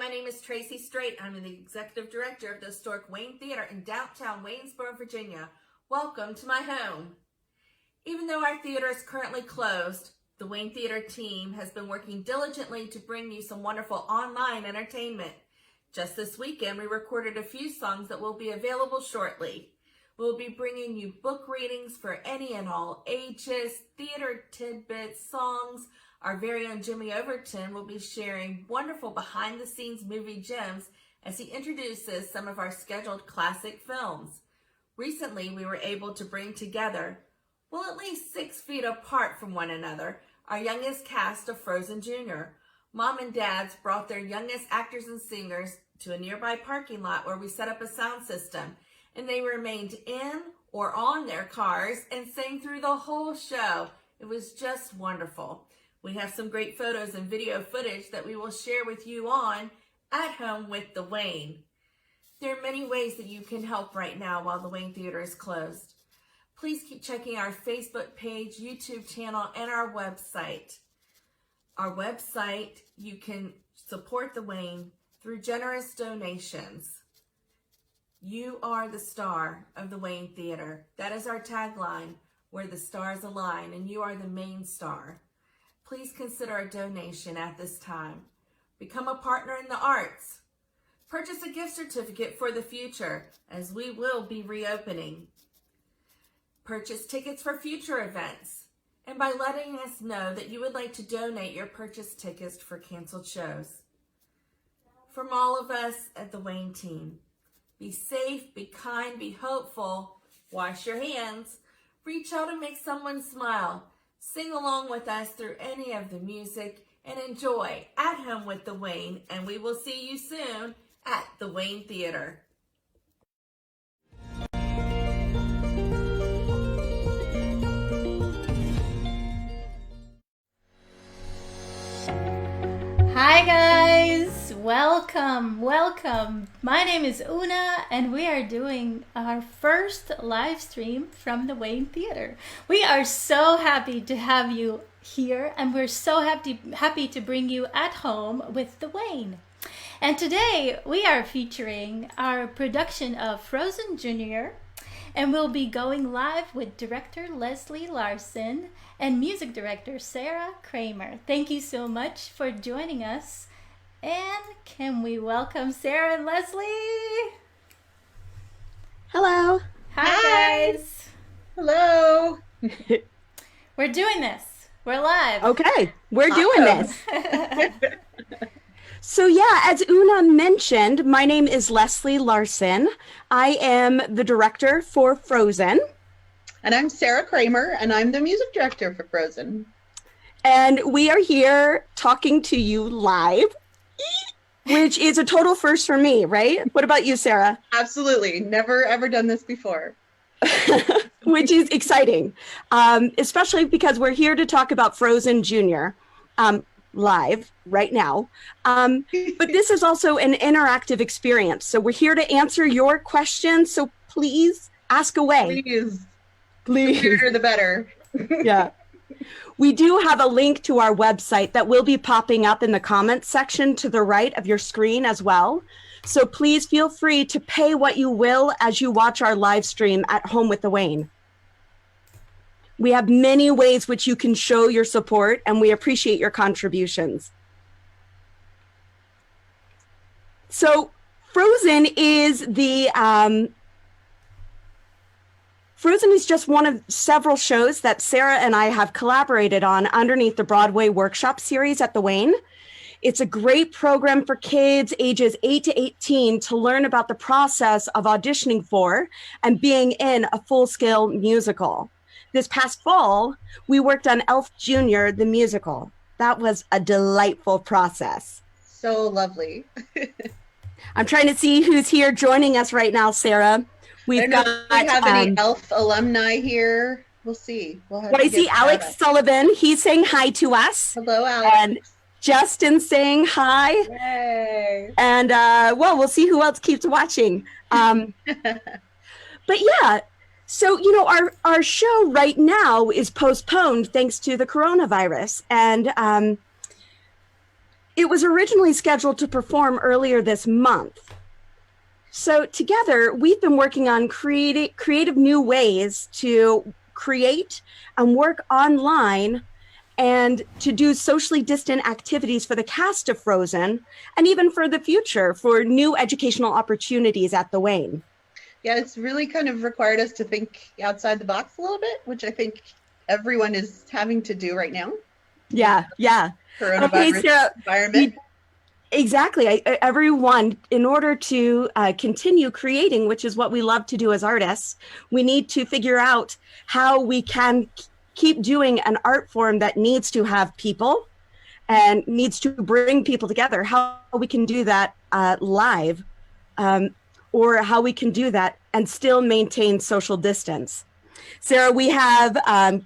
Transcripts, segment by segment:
my name is Tracy Strait. I'm the Executive Director of the historic Wayne Theater in downtown Waynesboro, Virginia. Welcome to my home. Even though our theater is currently closed, the Wayne Theater team has been working diligently to bring you some wonderful online entertainment. Just this weekend, we recorded a few songs that will be available shortly. We'll be bringing you book readings for any and all ages, theater tidbits, songs. Our very own Jimmy Overton will be sharing wonderful behind-the-scenes movie gems as he introduces some of our scheduled classic films. Recently, we were able to bring together, at least 6 feet apart from one another, our youngest cast of Frozen Jr. Mom and Dads brought their youngest actors and singers to a nearby parking lot where we set up a sound system, and they remained in or on their cars and sang through the whole show. It was just wonderful. We have some great photos and video footage that we will share with you on At Home with the Wayne. There are many ways that you can help right now while the Wayne Theater is closed. Please keep checking our Facebook page, YouTube channel, and our website. Our website, you can support the Wayne through generous donations. You are the star of the Wayne Theater. That is our tagline, where the stars align, and you are the main star. Please consider a donation at this time. Become a partner in the arts. Purchase a gift certificate for the future, as we will be reopening. Purchase tickets for future events. And by letting us know that you would like to donate your purchased tickets for canceled shows. From all of us at the Wayne team, be safe, be kind, be hopeful, wash your hands, reach out and make someone smile. Sing along with us through any of the music and enjoy At Home with the Wayne, and we will see you soon at the Wayne Theater. Hi guys, welcome. My name is Una and we are doing our first live stream from the Wayne Theater. We are so happy to have you here and we're so happy to bring you At Home with the Wayne. And today we are featuring our production of Frozen Jr. and we'll be going live with director Leslie Larson and music director Sarah Kramer. Thank you so much for joining us. And can we welcome Sarah and Leslie? Hello. Hi guys. Hello. We're doing this. We're live. Okay, we're doing this. So yeah, as Una mentioned, my name is Leslie Larson. I am the director for Frozen. And I'm Sarah Kramer, and I'm the music director for Frozen. And we are here talking to you live, which is a total first for me, right? What about you, Sarah? Absolutely. Never, ever done this before. Which is exciting, especially because we're here to talk about Frozen Jr. Live right now. But this is also an interactive experience. So we're here to answer your questions. So please ask away. Please. The sooner the better. Yeah. We do have a link to our website that will be popping up in the comments section to the right of your screen as well. So please feel free to pay what you will as you watch our live stream At Home with the Wayne. We have many ways which you can show your support, and we appreciate your contributions. So Frozen is Frozen is just one of several shows that Sarah and I have collaborated on underneath the Broadway Workshop series at the Wayne. It's a great program for kids ages 8 to 18 to learn about the process of auditioning for and being in a full-scale musical. This past fall, we worked on Elf Jr., the musical. That was a delightful process. So lovely. I'm trying to see who's here joining us right now, Sarah. We've got, do we have any Elf alumni here? We'll see. I see Alex Sullivan. He's saying hi to us. Hello, Alex. And Justin saying hi. Yay. And we'll see who else keeps watching. But yeah, so, our show right now is postponed thanks to the coronavirus. And it was originally scheduled to perform earlier this month. So together, we've been working on creative new ways to create and work online and to do socially distant activities for the cast of Frozen, and even for the future, for new educational opportunities at the Wayne. Yeah, it's really kind of required us to think outside the box a little bit, which I think everyone is having to do right now. Yeah. Coronavirus environment. Exactly. Everyone, in order to continue creating, which is what we love to do as artists, we need to figure out how we can keep doing an art form that needs to have people and needs to bring people together, how we can do that live, or how we can do that and still maintain social distance. Sarah, we have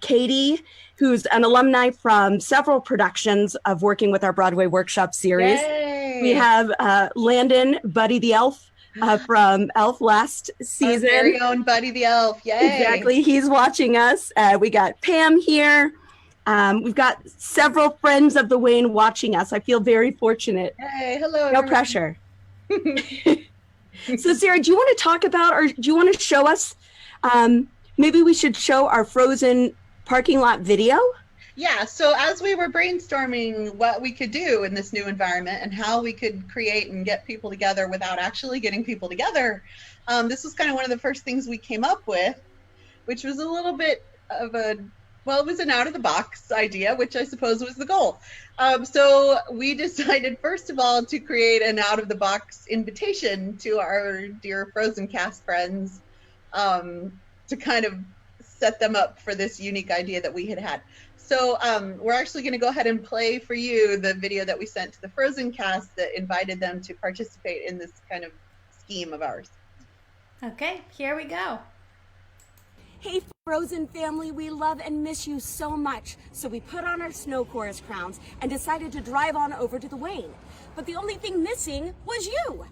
Katie, who's an alumni from several productions of working with our Broadway Workshop series. Yay. We have Landon, Buddy the Elf, from Elf last season. Our very own Buddy the Elf. Yay. Exactly. He's watching us. We got Pam here. We've got several friends of the Wayne watching us. I feel very fortunate. Hey, hello. No pressure. So Sarah, do you want to talk about, or do you want to show us, maybe we should show our Frozen parking lot video? Yeah, so as we were brainstorming what we could do in this new environment and how we could create and get people together without actually getting people together, this was kind of one of the first things we came up with, which was a little bit of it was an out-of-the-box idea, which I suppose was the goal. So we decided, first of all, to create an out-of-the-box invitation to our dear Frozen cast friends to kind of set them up for this unique idea that we had. So we're actually going to go ahead and play for you the video that we sent to the Frozen cast that invited them to participate in this kind of scheme of ours. Okay, here we go. Hey Frozen family, we love and miss you so much. So we put on our snow chorus crowns and decided to drive on over to the Wayne. But the only thing missing was you.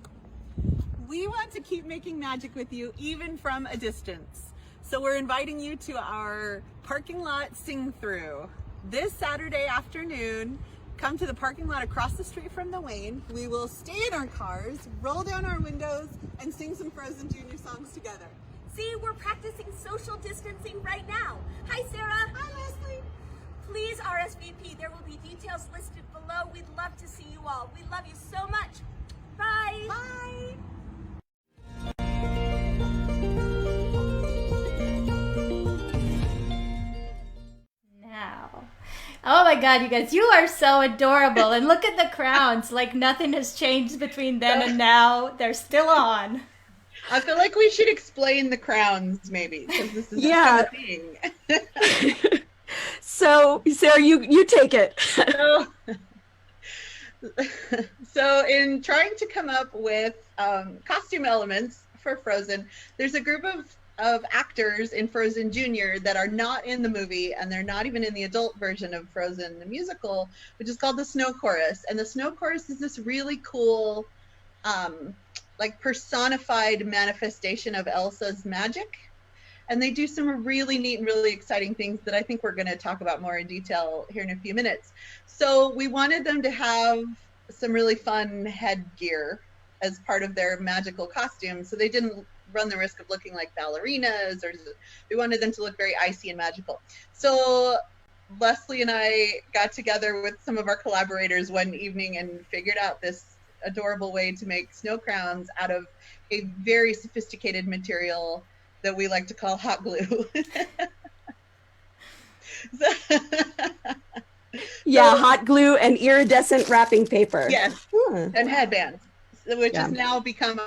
We want to keep making magic with you even from a distance. So we're inviting you to our parking lot sing through. This Saturday afternoon, come to the parking lot across the street from the Wayne. We will stay in our cars, roll down our windows, and sing some Frozen Junior songs together. See, we're practicing social distancing right now. Hi Sarah. Hi Leslie. Please RSVP. There will be details listed below. We'd love to see you all. We love you so much. Bye. Bye. Now. Oh my God, you guys, you are so adorable. And look at the crowns. Like nothing has changed between then and now. They're still on. I feel like we should explain the crowns maybe, because this is Yeah. a thing. So Sarah, you take it. So in trying to come up with costume elements for Frozen, there's a group of actors in Frozen Junior that are not in the movie, and they're not even in the adult version of Frozen the musical, which is called the Snow Chorus. And the Snow Chorus is this really cool like personified manifestation of Elsa's magic. And they do some really neat and really exciting things that I think we're going to talk about more in detail here in a few minutes. So we wanted them to have some really fun headgear as part of their magical costume, so they didn't run the risk of looking like ballerinas, or we wanted them to look very icy and magical. So Leslie and I got together with some of our collaborators one evening and figured out this adorable way to make snow crowns out of a very sophisticated material that we like to call hot glue. Yeah, hot glue and iridescent wrapping paper. Yes, and headbands, which has now become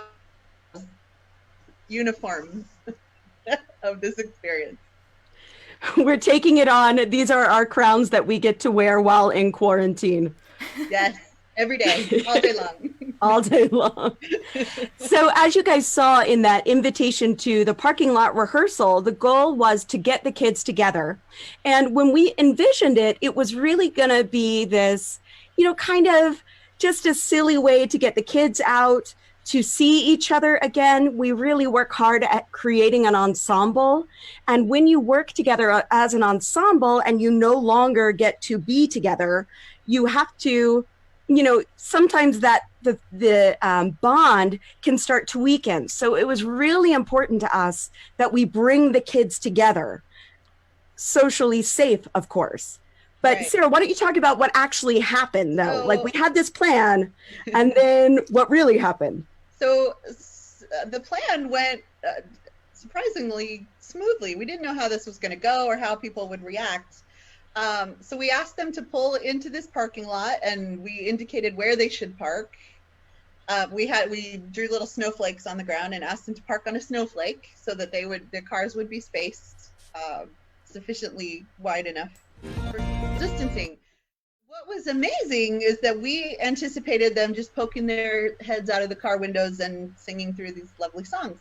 uniforms of this experience. We're taking it on. These are our crowns that we get to wear while in quarantine. Yes, every day, all day long. All day long. So as you guys saw in that invitation to the parking lot rehearsal, the goal was to get the kids together. And when we envisioned it, it was really going to be this, kind of just a silly way to get the kids out, to see each other again. We really work hard at creating an ensemble. And when you work together as an ensemble and you no longer get to be together, you have to sometimes that the bond can start to weaken. So it was really important to us that we bring the kids together, socially safe, of course. But Right. Sarah, why don't you talk about what actually happened, though? So- Like, we had this plan, and then what really happened? So the plan went surprisingly smoothly. We didn't know how this was going to go or how people would react. So we asked them to pull into this parking lot, and we indicated where they should park. We drew little snowflakes on the ground and asked them to park on a snowflake so that their cars would be spaced sufficiently wide enough for distancing. What was amazing is that we anticipated them just poking their heads out of the car windows and singing through these lovely songs.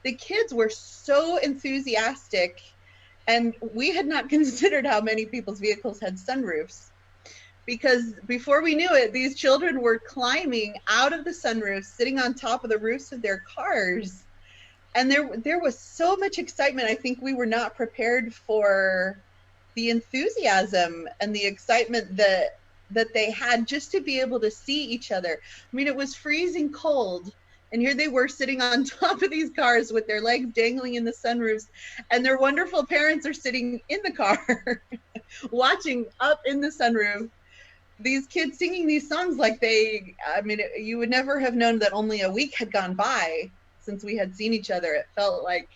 The kids were so enthusiastic, and we had not considered how many people's vehicles had sunroofs, because before we knew it, these children were climbing out of the sunroofs, sitting on top of the roofs of their cars. And there was so much excitement. I think we were not prepared for the enthusiasm and the excitement that they had just to be able to see each other. I mean, it was freezing cold, and here they were sitting on top of these cars with their legs dangling in the sunroofs, and their wonderful parents are sitting in the car watching up in the sunroof these kids singing these songs like you would never have known that only a week had gone by since we had seen each other. It felt like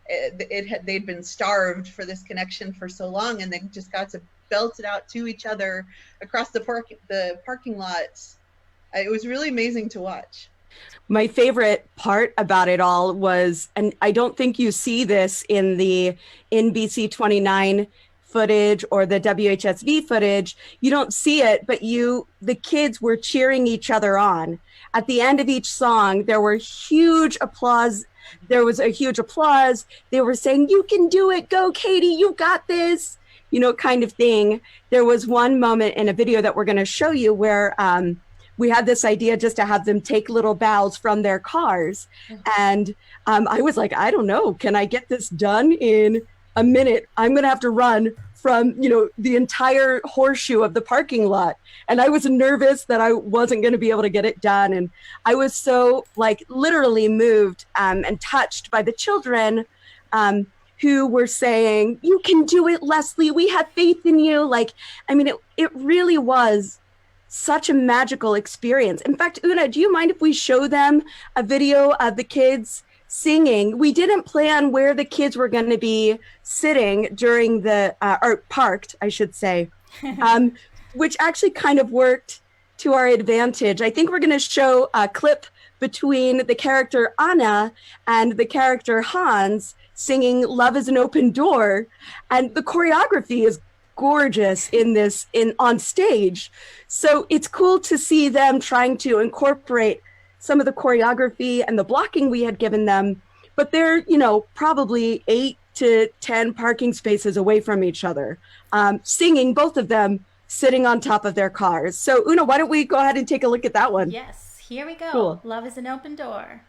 they'd been starved for this connection for so long, and they just got to belt it out to each other across the parking lots. It was really amazing to watch. My favorite part about it all was, and I don't think you see this in the NBC 29 footage or the WHSV footage, you don't see it, but the kids were cheering each other on. At the end of each song, there was huge applause. They were saying, "You can do it. Go, Katie. You got this," kind of thing. There was one moment in a video that we're going to show you where we had this idea just to have them take little bows from their cars. And I was like, I don't know, can I get this done in a minute? I'm going to have to run from, the entire horseshoe of the parking lot. And I was nervous that I wasn't going to be able to get it done. And I was so literally moved and touched by the children who were saying, "You can do it, Leslie. We have faith in you." It really was such a magical experience. In fact, Una, do you mind if we show them a video of the kids singing? We didn't plan where the kids were going to be sitting during or parked, I should say, which actually kind of worked to our advantage. I think we're going to show a clip between the character Anna and the character Hans singing "Love is an Open Door." And the choreography is gorgeous on stage. So it's cool to see them trying to incorporate some of the choreography and the blocking we had given them, but they're, probably 8 to 10 parking spaces away from each other, singing, both of them sitting on top of their cars. So Una, why don't we go ahead and take a look at that one? Yes, here we go. Cool. Love is an open door.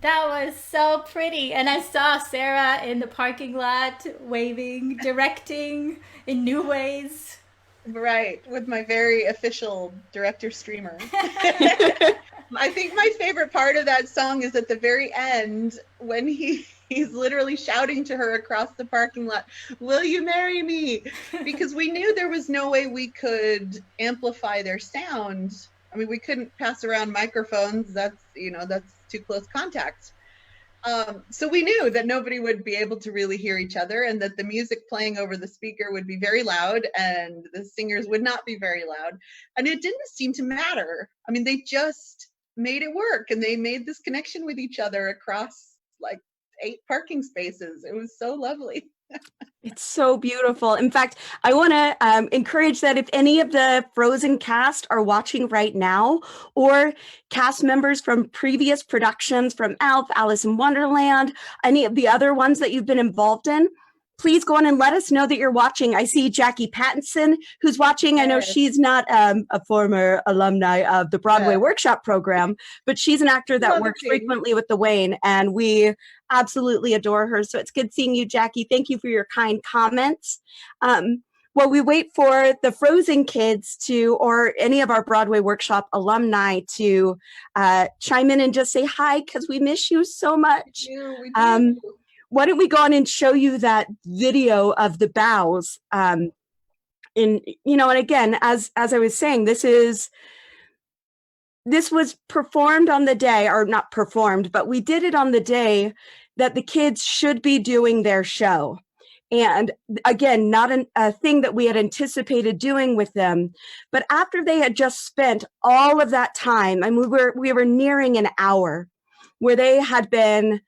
That was so pretty. And I saw Sarah in the parking lot waving, directing in new ways. Right, with my very official director streamer. I think my favorite part of that song is at the very end when he's literally shouting to her across the parking lot, "Will you marry me?" Because we knew there was no way we could amplify their sound. I mean, we couldn't pass around microphones. That's too close contact. So we knew that nobody would be able to really hear each other, and that the music playing over the speaker would be very loud and the singers would not be very loud. And it didn't seem to matter. I mean, they just made it work, and they made this connection with each other across like 8 parking spaces. It was so lovely. It's so beautiful. In fact, I want to encourage that if any of the Frozen cast are watching right now, or cast members from previous productions from Elf, Alice in Wonderland, any of the other ones that you've been involved in, please go on and let us know that you're watching. I see Jackie Pattinson, who's watching. I know she's not a former alumni of the Broadway Workshop program, but she's an actor that works frequently with the Wayne, and we absolutely adore her. So it's good seeing you, Jackie. Thank you for your kind comments. While we wait for the Frozen kids or any of our Broadway Workshop alumni to chime in and just say hi, because we miss you so much. We do. Why don't we go on and show you that video of the bows? And again, as I was saying, this was performed on the day, or not performed, but we did it on the day that the kids should be doing their show. And again, not a thing that we had anticipated doing with them, but after they had just spent all of that time, and we were nearing an hour where they had been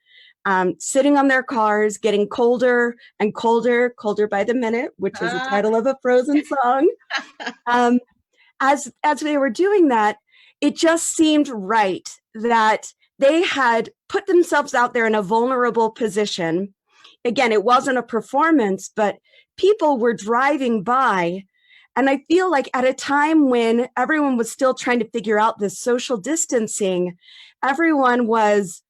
sitting on their cars, getting colder and colder, colder by the minute, which is the title of a Frozen song. As they were doing that, it just seemed right that they had put themselves out there in a vulnerable position. Again, it wasn't a performance, but people were driving by. And I feel like at a time when everyone was still trying to figure out this social distancing, everyone was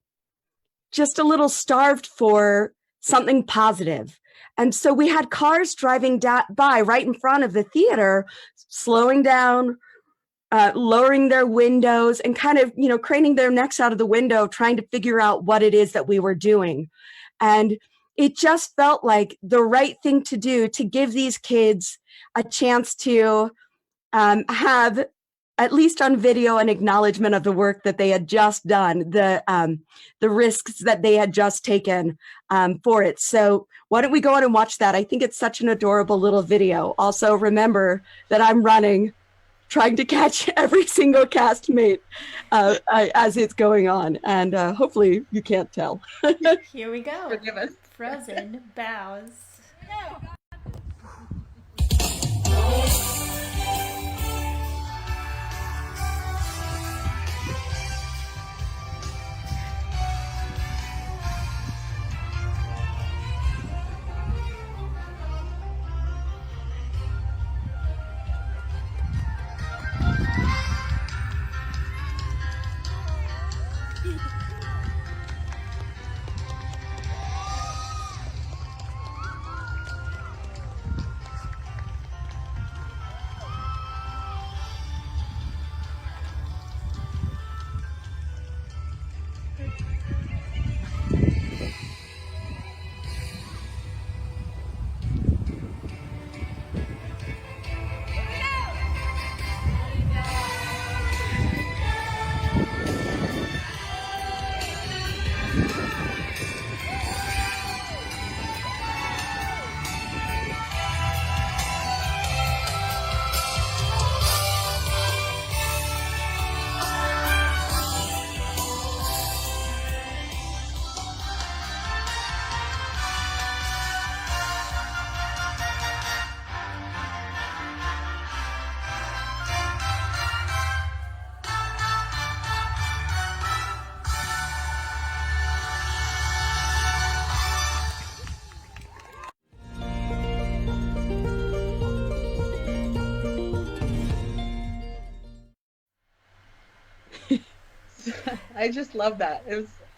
just a little starved for something positive. And so we had cars driving by right in front of the theater, slowing down, lowering their windows, and kind of, craning their necks out of the window, trying to figure out what it is that we were doing. And it just felt like the right thing to do to give these kids a chance to have, at least on video, an acknowledgement of the work that they had just done, the risks that they had just taken for it. So why don't we go on and watch that? I think it's such an adorable little video. Also, remember that I'm running, trying to catch every single castmate as it's going on. And hopefully you can't tell. Here we go. Forgive us. Frozen bows. I just love that.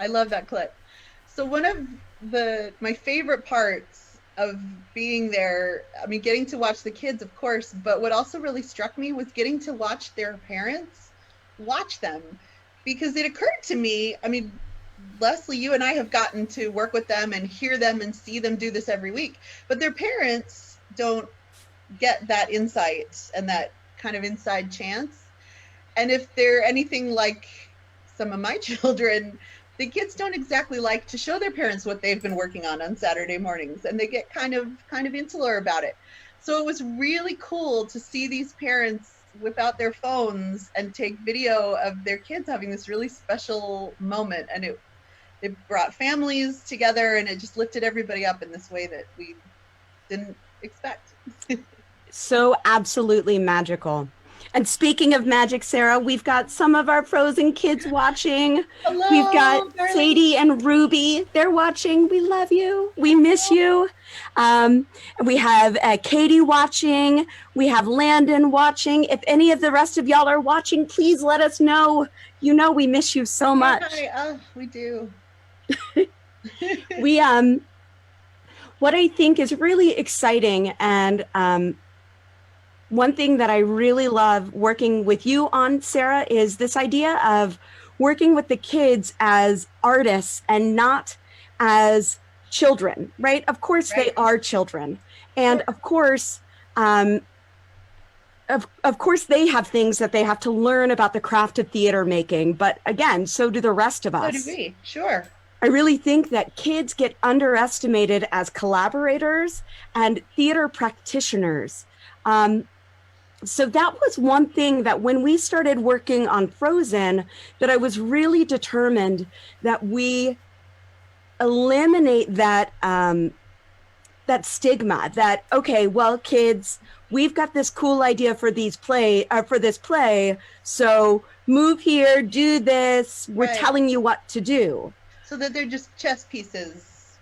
I love that clip. So one of my favorite parts of being there. I mean, getting to watch the kids, of course, but what also really struck me was getting to watch their parents watch them, because it occurred to me, I mean, Leslie, you and I have gotten to work with them and hear them and see them do this every week, but their parents don't get that insight and that kind of inside chance. And if they're anything like some of my children, the kids don't exactly like to show their parents what they've been working on Saturday mornings, and they get kind of insular about it. So it was really cool to see these parents whip out their phones and take video of their kids having this really special moment, and it brought families together, and it just lifted everybody up in this way that we didn't expect. So absolutely magical. And speaking of magic, Sarah, we've got some of our Frozen kids watching. Hello, We've got darling. Sadie and Ruby. They're watching. We love you. We miss you. We have Katie watching. We have Landon watching. If any of the rest of y'all are watching, please let us know. You know we miss you so much. Hi. We do. We what I think is really exciting, and one thing that I really love working with you on, Sarah, is this idea of working with the kids as artists and not as children, right? Of course, Right. they are children. And of course, of course, they have things that they have to learn about the craft of theater making. But again, so do the rest of us. So do we, sure. I really think that kids get underestimated as collaborators and theater practitioners. So that was one thing that when we started working on Frozen, that I was really determined that we eliminate that that stigma that, okay, well, kids, we've got this cool idea for this play, so move here, do this, we're Right. telling you what to do. So that they're just chess pieces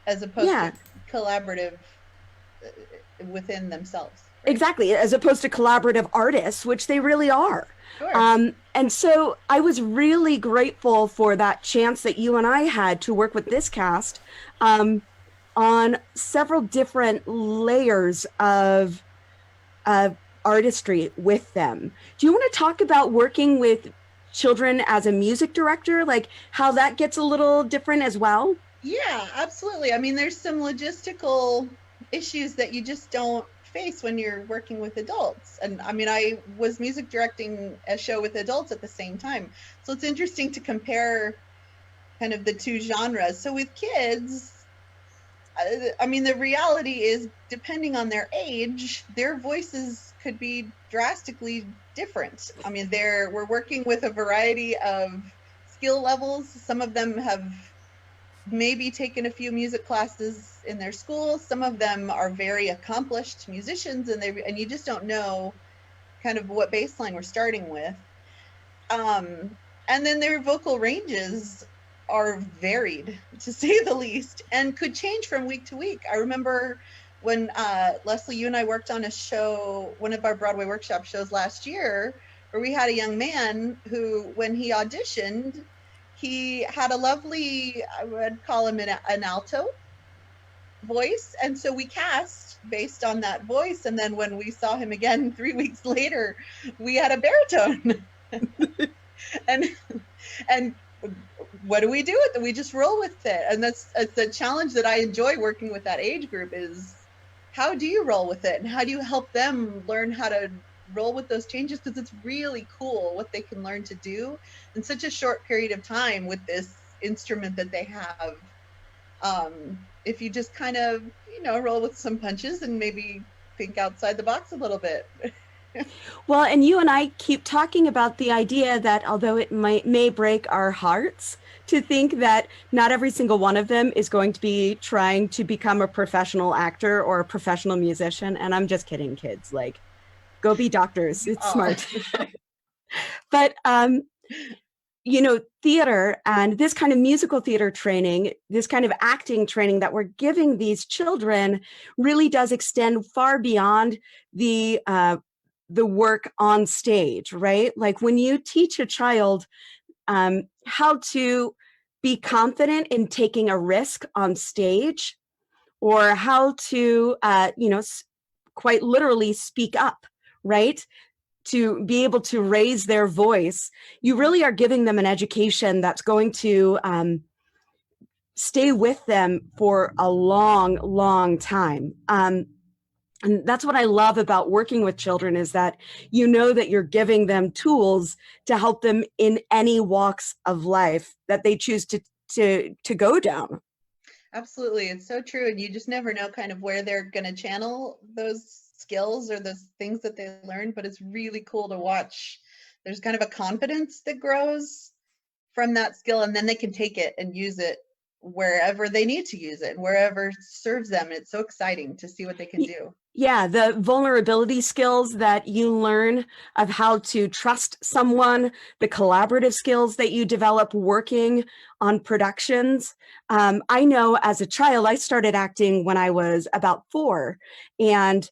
as opposed to collaborative within themselves. Right? Exactly, as opposed to collaborative artists, which they really are. Sure. And so I was really grateful for that chance that you and I had to work with this cast on several different layers of artistry with them. Do you want to talk about working with children as a music director, like how that gets a little different as well? Yeah, absolutely. I mean, there's some logistical issues that you just don't face when you're working with adults. And I mean, I was music directing a show with adults at the same time. So it's interesting to compare kind of the two genres. So with kids, I mean, the reality is, depending on their age, their voices could be drastically different. I mean, we're working with a variety of skill levels. Some of them have maybe taken a few music classes in their school. Some of them are very accomplished musicians, and you just don't know kind of what baseline we're starting with. And then their vocal ranges are varied, to say the least, and could change from week to week. I remember when Leslie, you and I worked on a show, one of our Broadway workshop shows last year, where we had a young man who, when he auditioned, he had a lovely, I would call him an alto voice. And so we cast based on that voice. And then when we saw him again 3 weeks later, we had a baritone. and what do we do with it? We just roll with it. And it's a challenge that I enjoy working with that age group, is how do you roll with it? And how do you help them learn how to roll with those changes? Because it's really cool what they can learn to do in such a short period of time with this instrument that they have. If you just kind of, roll with some punches and maybe think outside the box a little bit. Well, and you and I keep talking about the idea that although it may break our hearts to think that not every single one of them is going to be trying to become a professional actor or a professional musician. And I'm just kidding, kids. Like, go be doctors. It's smart. But, theater and this kind of musical theater training, this kind of acting training that we're giving these children really does extend far beyond the work on stage, right? Like when you teach a child how to be confident in taking a risk on stage, or how to, quite literally speak up, right? To be able to raise their voice, you really are giving them an education that's going to stay with them for a long, long time. And that's what I love about working with children, is that you know that you're giving them tools to help them in any walks of life that they choose to go down. Absolutely. It's so true. And you just never know kind of where they're going to channel those skills or those things that they learned. But it's really cool to watch. There's kind of a confidence that grows from that skill, and then they can take it and use it wherever they need to use it and wherever serves them. And it's so exciting to see what they can do. Yeah, the vulnerability skills that you learn of how to trust someone, the collaborative skills that you develop working on productions. I know as a child, I started acting when I was about 4. And,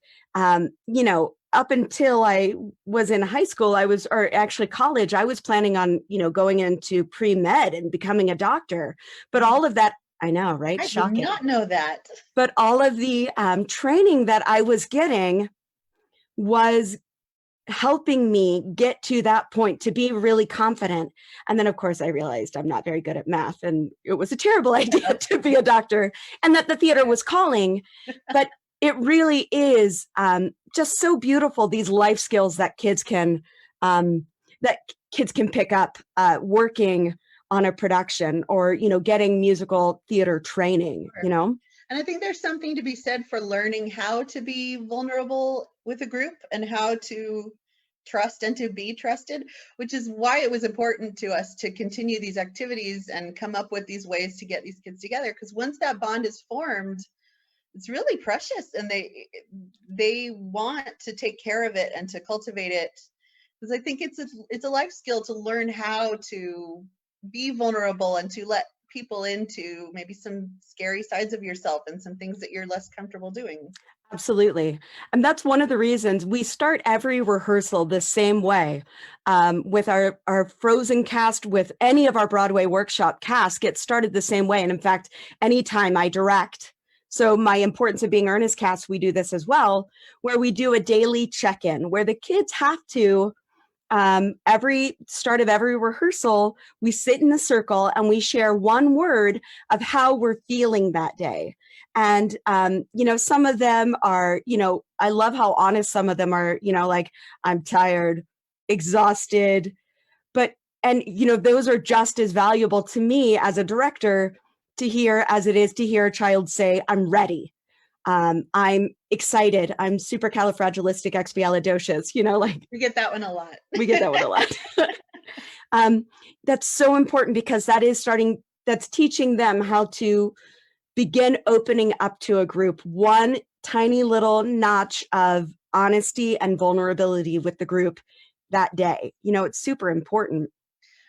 up until I was in high school, or actually college, I was planning on, going into pre-med and becoming a doctor. But all of that, I know, right? I Shocking. did not know that. But all of the training that I was getting was helping me get to that point, to be really confident. And then, of course, I realized I'm not very good at math, and it was a terrible idea to be a doctor, and that the theater was calling. But it really is just so beautiful, these life skills that kids can pick up working on a production, or getting musical theater training. And I think there's something to be said for learning how to be vulnerable with a group and how to trust and to be trusted, which is why it was important to us to continue these activities and come up with these ways to get these kids together, because once that bond is formed, it's really precious, and they want to take care of it and to cultivate it, because I think it's a life skill to learn how to be vulnerable and to let people into maybe some scary sides of yourself and some things that you're less comfortable doing. Absolutely. And that's one of the reasons we start every rehearsal the same way. With our Frozen cast, with any of our Broadway workshop cast, gets started the same way. And in fact, anytime I direct, so my Importance of Being Earnest cast, we do this as well, where we do a daily check-in where the kids have to, every start of every rehearsal, we sit in a circle and we share one word of how we're feeling that day. And, some of them are, I love how honest some of them are, like, I'm tired, exhausted, and those are just as valuable to me as a director to hear as it is to hear a child say, I'm ready. I'm excited. I'm supercalifragilisticexpialidocious, We get that one a lot. We get that one a lot. That's so important, because that's teaching them how to begin opening up to a group, one tiny little notch of honesty and vulnerability with the group that day. It's super important.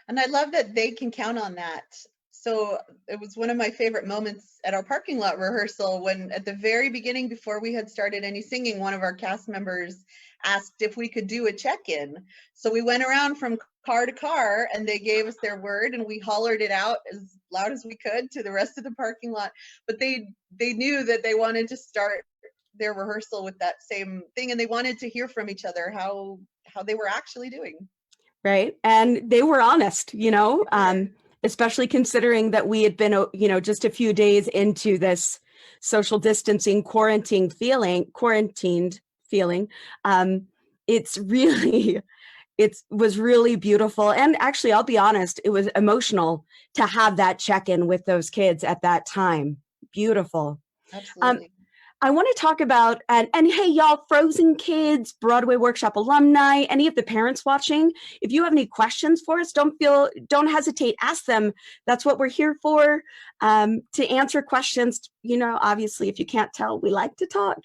And I love that they can count on that. So it was one of my favorite moments at our parking lot rehearsal when, at the very beginning, before we had started any singing, one of our cast members asked if we could do a check-in. So we went around from car to car and they gave us their word and we hollered it out as loud as we could to the rest of the parking lot. But they knew that they wanted to start their rehearsal with that same thing, and they wanted to hear from each other how they were actually doing. Right. And they were honest, especially considering that we had been, just a few days into this social distancing, quarantined feeling. It's really, it was really beautiful. And actually, I'll be honest, it was emotional to have that check-in with those kids at that time. Beautiful. Absolutely. I want to talk about, and hey, y'all, Frozen kids, Broadway Workshop alumni, any of the parents watching, if you have any questions for us, don't hesitate, ask them. That's what we're here for, to answer questions. Obviously, if you can't tell, we like to talk.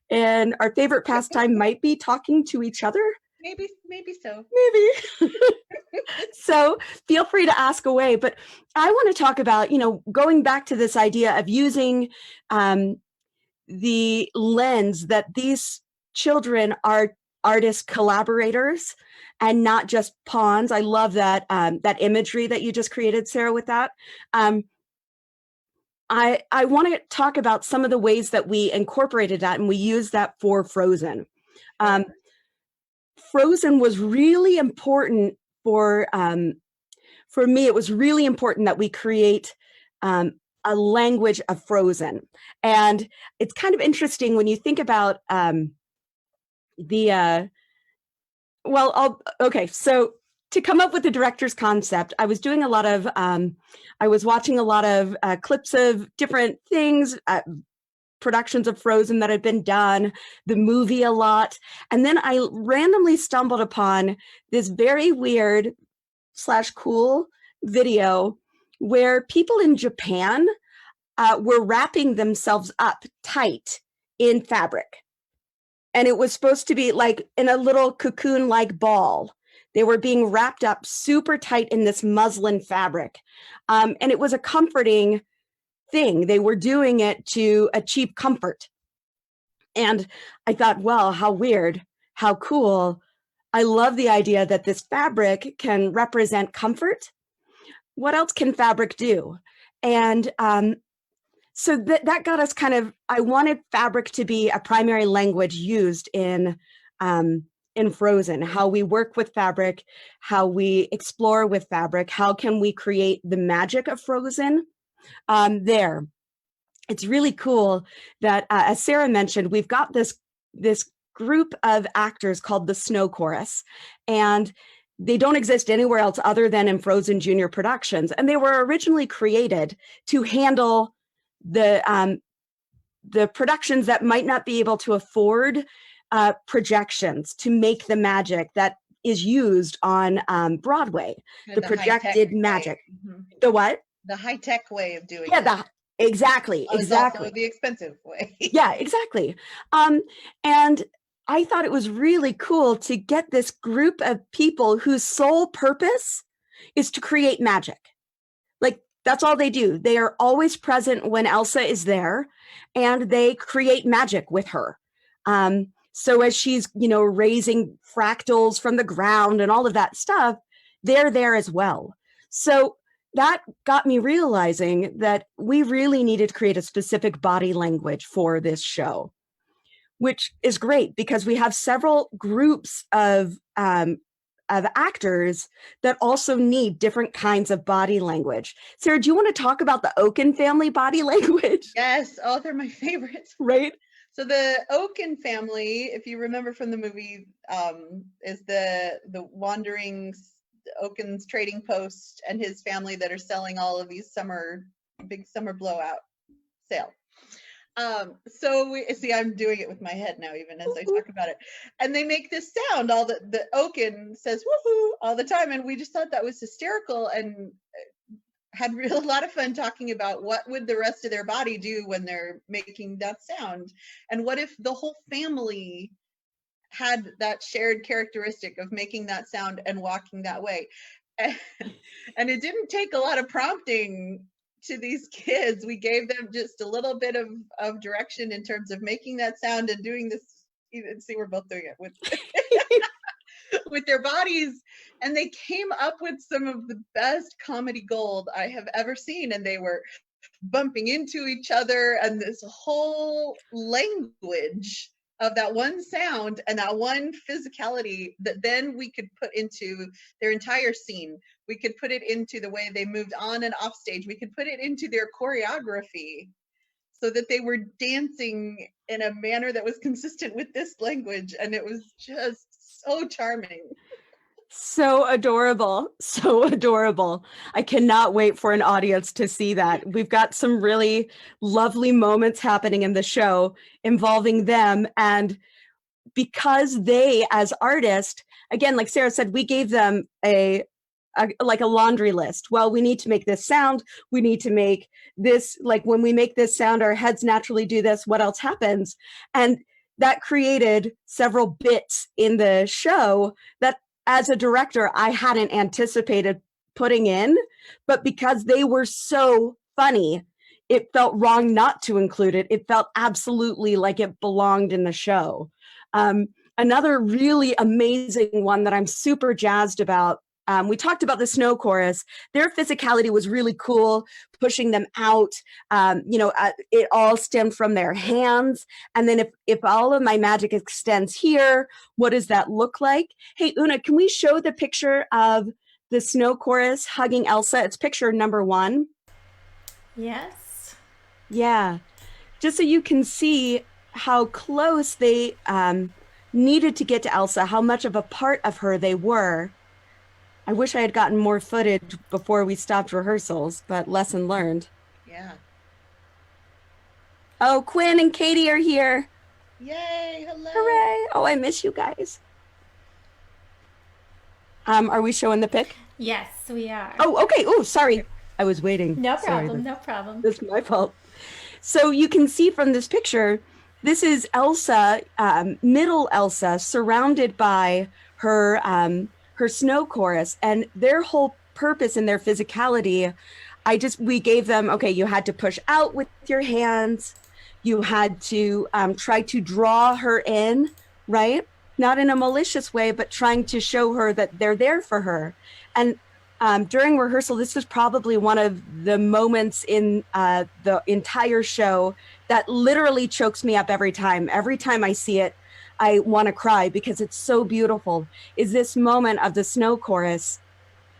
And our favorite pastime might be talking to each other. Maybe so. Maybe. So feel free to ask away. But I want to talk about, going back to this idea of using the lens that these children are artist collaborators and not just pawns. I love that that imagery that you just created, Sarah, with that. I want to talk about some of the ways that we incorporated that and we used that for Frozen. Frozen was really important for me. It was really important that we create a language of Frozen. And it's kind of interesting when you think about so to come up with the director's concept, I was doing a lot of, I was watching a lot of clips of different things, productions of Frozen that had been done, the movie a lot. And then I randomly stumbled upon this very weird / cool video where people in Japan were wrapping themselves up tight in fabric. And it was supposed to be like in a little cocoon-like ball. They were being wrapped up super tight in this muslin fabric. And it was a comforting thing. They were doing it to achieve comfort. And I thought, well, how weird, how cool. I love the idea that this fabric can represent comfort. What else can fabric do? And so that got us kind of, I wanted fabric to be a primary language used in Frozen, how we work with fabric, how we explore with fabric, how can we create the magic of Frozen there. It's really cool that, as Sarah mentioned, we've got this group of actors called the Snow Chorus, and they don't exist anywhere else other than in Frozen Junior productions. And they were originally created to handle the productions that might not be able to afford projections, to make the magic that is used on Broadway, the projected magic. Mm-hmm. The what? The high-tech way of doing it. Yeah, exactly. Also the expensive way. Yeah, exactly. And I thought it was really cool to get this group of people whose sole purpose is to create magic. Like, that's all they do. They are always present when Elsa is there, and they create magic with her. So as she's, raising fractals from the ground and all of that stuff, they're there as well. So that got me realizing that we really needed to create a specific body language for this show, which is great because we have several groups of actors that also need different kinds of body language. Sarah, do you want to talk about the Oaken family body language? Yes. Oh, they're my favorites. Right. So the Oaken family, if you remember from the movie, is the wandering Oaken's trading post and his family that are selling all of these big summer blowout sale. So I'm doing it with my head now, even as I talk about it. And they make this sound, all the Oaken says woohoo all the time. And we just thought that was hysterical and had a lot of fun talking about what would the rest of their body do when they're making that sound. And what if the whole family had that shared characteristic of making that sound and walking that way. And it didn't take a lot of prompting to these kids. We gave them just a little bit of direction in terms of making that sound and doing this. You can see we're both doing it with with their bodies, and they came up with some of the best comedy gold I have ever seen. And they were bumping into each other, and this whole language of that one sound and that one physicality that then we could put into their entire scene. We could put it into the way they moved on and off stage. We could put it into their choreography so that they were dancing in a manner that was consistent with this language. And it was just so charming. So adorable. So adorable. I cannot wait for an audience to see that. We've got some really lovely moments happening in the show involving them. And because they, as artists, again, like Sarah said, we gave them like a laundry list. Well, we need to make this sound. We need to make this, like when we make this sound, our heads naturally do this. What else happens? And that created several bits in the show that, as a director, I hadn't anticipated putting in, but because they were so funny, it felt wrong not to include it. It felt absolutely like it belonged in the show. Another really amazing one that I'm super jazzed about we talked about the snow chorus. Their physicality was really cool, pushing them out. It all stemmed from their hands. And then if all of my magic extends here, what does that look like? Hey, Una, can we show the picture of the snow chorus hugging Elsa? It's picture number 1. Yes. Yeah. Just so you can see how close they needed to get to Elsa, how much of a part of her they were. I wish I had gotten more footage before we stopped rehearsals, but lesson learned. Yeah. Oh, Quinn and Katie are here. Yay, hello. Hooray. Oh, I miss you guys. Are we showing the pic? Yes, we are. Oh, okay. Oh, sorry. I was waiting. No Sorry. problem, no problem. That's my fault. So you can see from this picture, this is Elsa, middle Elsa, surrounded by her snow chorus, and their whole purpose and their physicality. We gave them, okay, you had to push out with your hands. You had to try to draw her in, right? Not in a malicious way, but trying to show her that they're there for her. And during rehearsal, this was probably one of the moments in the entire show that literally chokes me up every time. Every time I see it, I want to cry because it's so beautiful. Is this moment of the snow chorus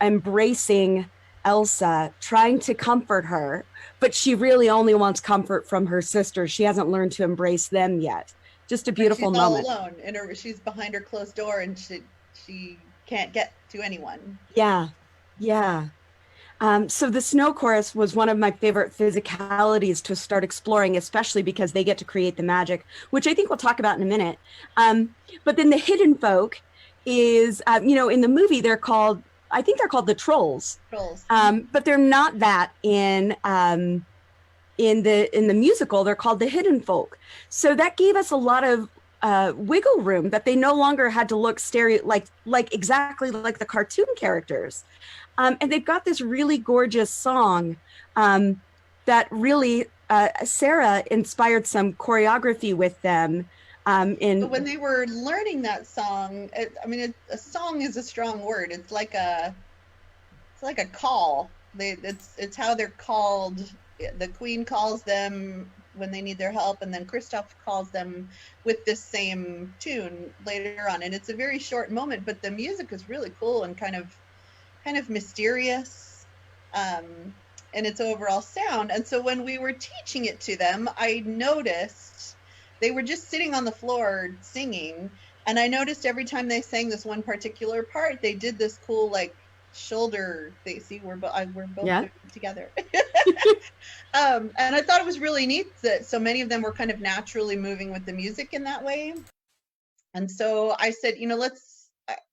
embracing Elsa, trying to comfort her, but she really only wants comfort from her sister. She hasn't learned to embrace them yet. Just a beautiful moment. She's all alone, and she's behind her closed door, and she can't get to anyone. Yeah. So the snow chorus was one of my favorite physicalities to start exploring, especially because they get to create the magic, which I think we'll talk about in a minute. But then the hidden folk is, in the movie, I think they're called the trolls. But they're not that in the musical. They're called the hidden folk. So that gave us a lot of wiggle room, that they no longer had to look exactly like the cartoon characters. And they've got this really gorgeous song that really, Sarah inspired some choreography with them. But when they were learning that song, a song is a strong word. It's like a call. It's how they're called. The Queen calls them when they need their help, and then Christoph calls them with this same tune later on. And it's a very short moment, but the music is really cool and kind of mysterious, in its overall sound. And so when we were teaching it to them, I noticed they were just sitting on the floor singing, and I noticed every time they sang this one particular part, they did this cool shoulder. They see we're both together. And I thought it was really neat that so many of them were kind of naturally moving with the music in that way. And so I said,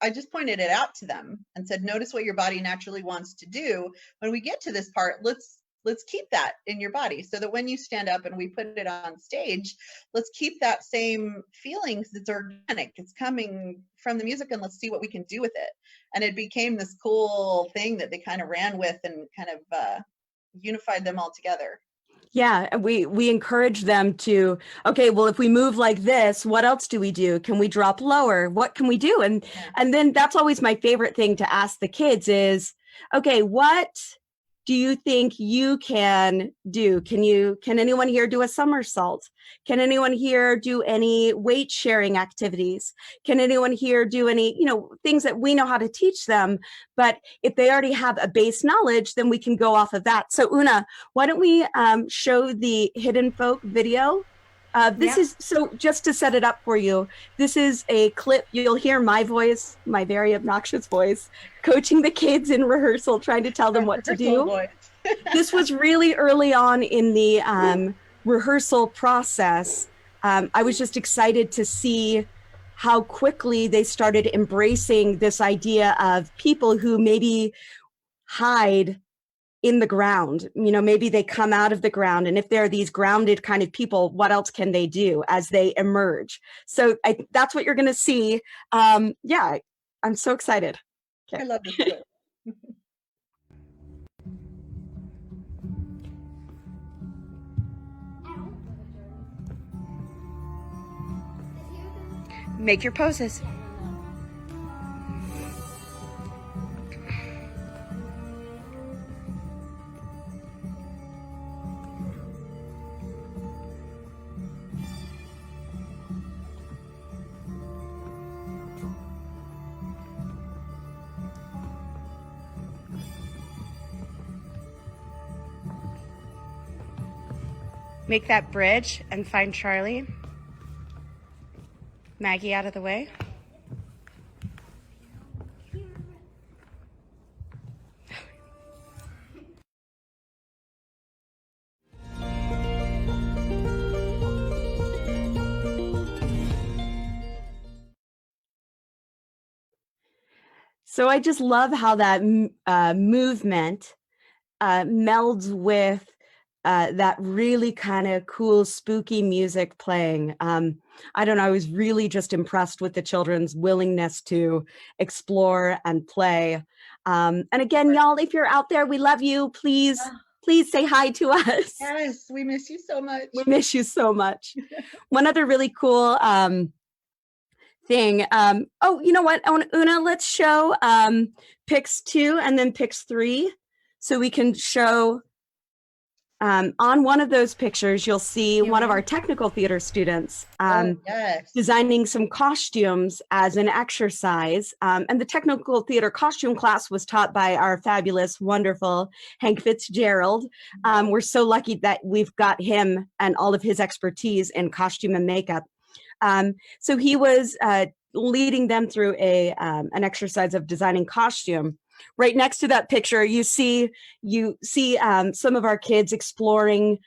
I just pointed it out to them and said, notice what your body naturally wants to do. When we get to this part, let's keep that in your body, so that when you stand up and we put it on stage, let's keep that same feeling, because it's organic, it's coming from the music, and let's see what we can do with it. And it became this cool thing that they kind of ran with and kind of unified them all together. Yeah, we encourage them to, okay, well, if we move like this, what else do we do? Can we drop lower? What can we do? And then that's always my favorite thing to ask the kids is, okay, what do you think you can do? Can anyone here do a somersault? Can anyone here do any weight sharing activities? Can anyone here do any, things that we know how to teach them? But if they already have a base knowledge, then we can go off of that. So Una, why don't we show the Hidden Folk video? Is, so just to set it up for you, this is a clip. You'll hear my voice, my very obnoxious voice, coaching the kids in rehearsal, trying to tell them what to do. This was really early on in the rehearsal process. I was just excited to see how quickly they started embracing this idea of people who maybe hide in the ground, maybe they come out of the ground, and if they're these grounded kind of people, what else can they do as they emerge? So that's what you're going to see. I'm so excited. Okay. I love this clip. Make your poses. make that bridge and find Charlie. Maggie out of the way. So I just love how that movement melds with that really kind of cool, spooky music playing. I don't know, I was really just impressed with the children's willingness to explore and play. And again, y'all, if you're out there, we love you. Please say hi to us. Yes, we miss you so much. We miss you so much. One other really cool thing. Oh, you know what, Una, let's show Pix 2 and then Pix 3 so we can show on one of those pictures, you'll see one of our technical theater students designing some costumes as an exercise. And the technical theater costume class was taught by our fabulous, wonderful Hank Fitzgerald. We're so lucky that we've got him and all of his expertise in costume and makeup. So he was leading them through an exercise of designing costume. Right next to that picture, you see some of our kids exploring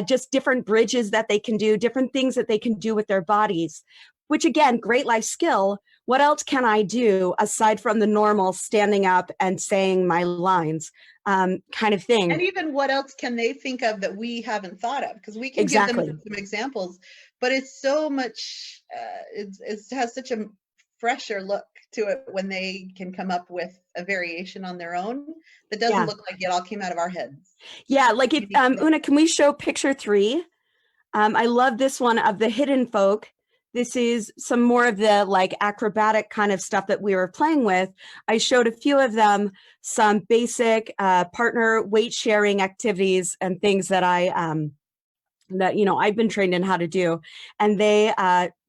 just different bridges that they can do, different things that they can do with their bodies, which again, great life skill. What else can I do aside from the normal standing up and saying my lines kind of thing? And even what else can they think of that we haven't thought of? Because we can give them some examples, but it's so much, it has such a fresher look to it when they can come up with a variation on their own that doesn't look like it all came out of our heads. Yeah, like if Una, can we show picture 3? I love this one of the hidden folk. This is some more of the like acrobatic kind of stuff that we were playing with. I showed a few of them some basic partner weight sharing activities and things that I've been trained in how to do, and they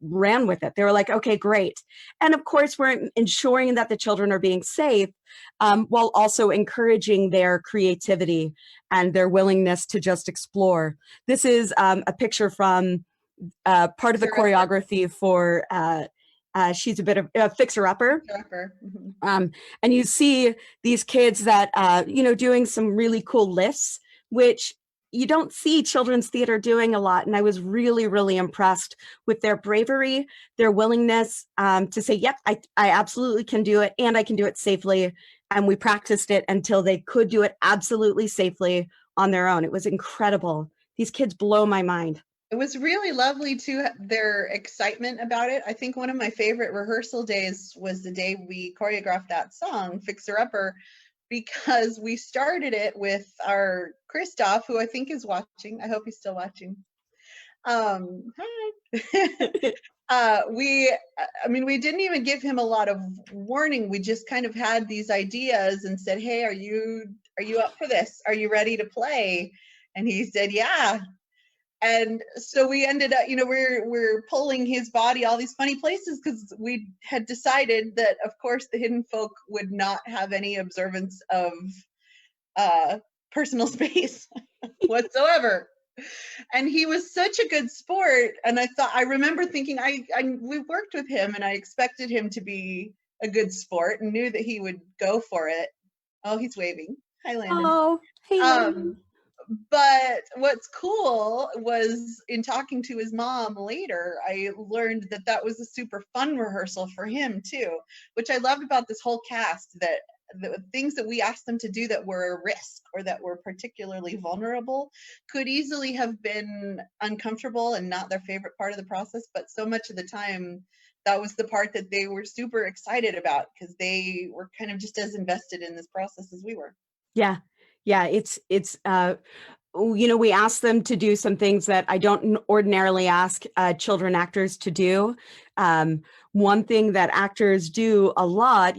ran with it. They were like, okay, great. And of course, we're ensuring that the children are being safe while also encouraging their creativity and their willingness to just explore. This is a picture from part of the choreography for she's a bit of a fixer-upper. And you see these kids that, doing some really cool lifts, which you don't see children's theater doing a lot. And I was really, really impressed with their bravery, their willingness to say, yep, I absolutely can do it, and I can do it safely. And we practiced it until they could do it absolutely safely on their own. It was incredible. These kids blow my mind. It was really lovely too, their excitement about it. I think one of my favorite rehearsal days was the day we choreographed that song, Fixer Upper, because we started it with our Christoph, who I think is watching. I hope he's still watching. Hi. We didn't even give him a lot of warning. We just kind of had these ideas and said, hey, are you up for this? Are you ready to play? And he said, yeah. And so we ended up, we're pulling his body all these funny places because we had decided that, of course, the hidden folk would not have any observance of personal space whatsoever. And he was such a good sport. And I remember thinking, we worked with him and I expected him to be a good sport and knew that he would go for it. Oh, he's waving. Hi, Landon. Oh, hey, Landon. But what's cool was in talking to his mom later, I learned that was a super fun rehearsal for him too, which I loved about this whole cast, that the things that we asked them to do that were a risk or that were particularly vulnerable could easily have been uncomfortable and not their favorite part of the process. But so much of the time, that was the part that they were super excited about because they were kind of just as invested in this process as we were. Yeah. It's we asked them to do some things that I don't ordinarily ask children actors to do. One thing that actors do a lot,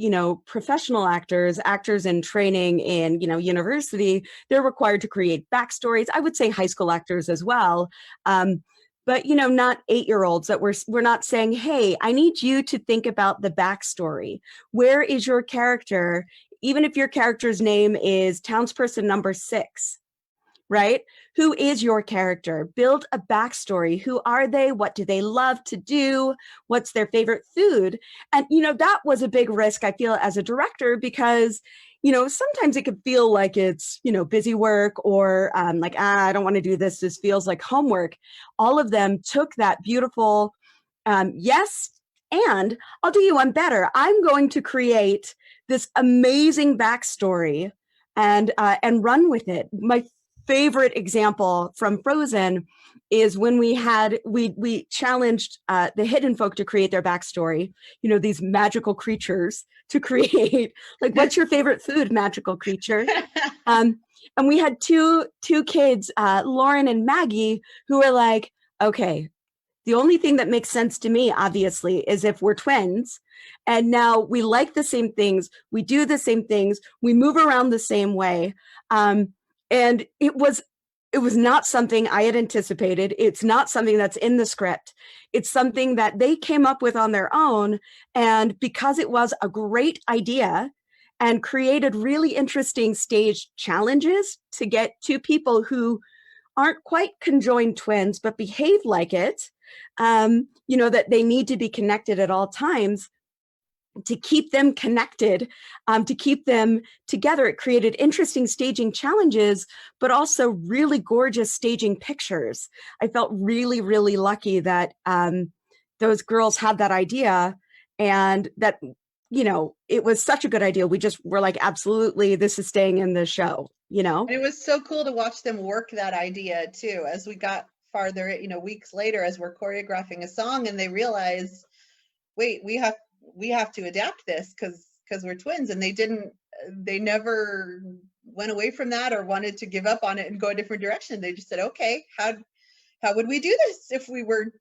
professional actors in training in, university, they're required to create backstories. I would say high school actors as well. But, not 8-year-olds that we're not saying, hey, I need you to think about the backstory. Where is your character? Even if your character's name is townsperson number 6, right? Who is your character? Build a backstory. Who are they? What do they love to do? What's their favorite food? And, that was a big risk, I feel, as a director, because, sometimes it could feel like it's, busy work, or like, I don't want to do this. This feels like homework. All of them took that beautiful, yes, and I'll do you one better. I'm going to create this amazing backstory and run with it. My favorite example from Frozen is when we challenged the hidden folk to create their backstory, these magical creatures to create, like, what's your favorite food, magical creature? And we had two kids, Lauren and Maggie, who were like, okay, the only thing that makes sense to me, obviously, is if we're twins and now we like the same things, we do the same things, we move around the same way. And it was not something I had anticipated. It's not something that's in the script. It's something that they came up with on their own. And because it was a great idea and created really interesting stage challenges to get two people who aren't quite conjoined twins, but behave like it, that they need to be connected at all times. To keep them connected, to keep them together, it created interesting staging challenges, but also really gorgeous staging pictures. I felt really, really lucky that those girls had that idea, and that, it was such a good idea. We just were like, absolutely, this is staying in the show, And it was so cool to watch them work that idea too, as we got farther, weeks later, as we're choreographing a song, and they realize, wait, we have to adapt this because we're twins. And they never went away from that or wanted to give up on it and go a different direction. They just said, okay, how would we do this if we were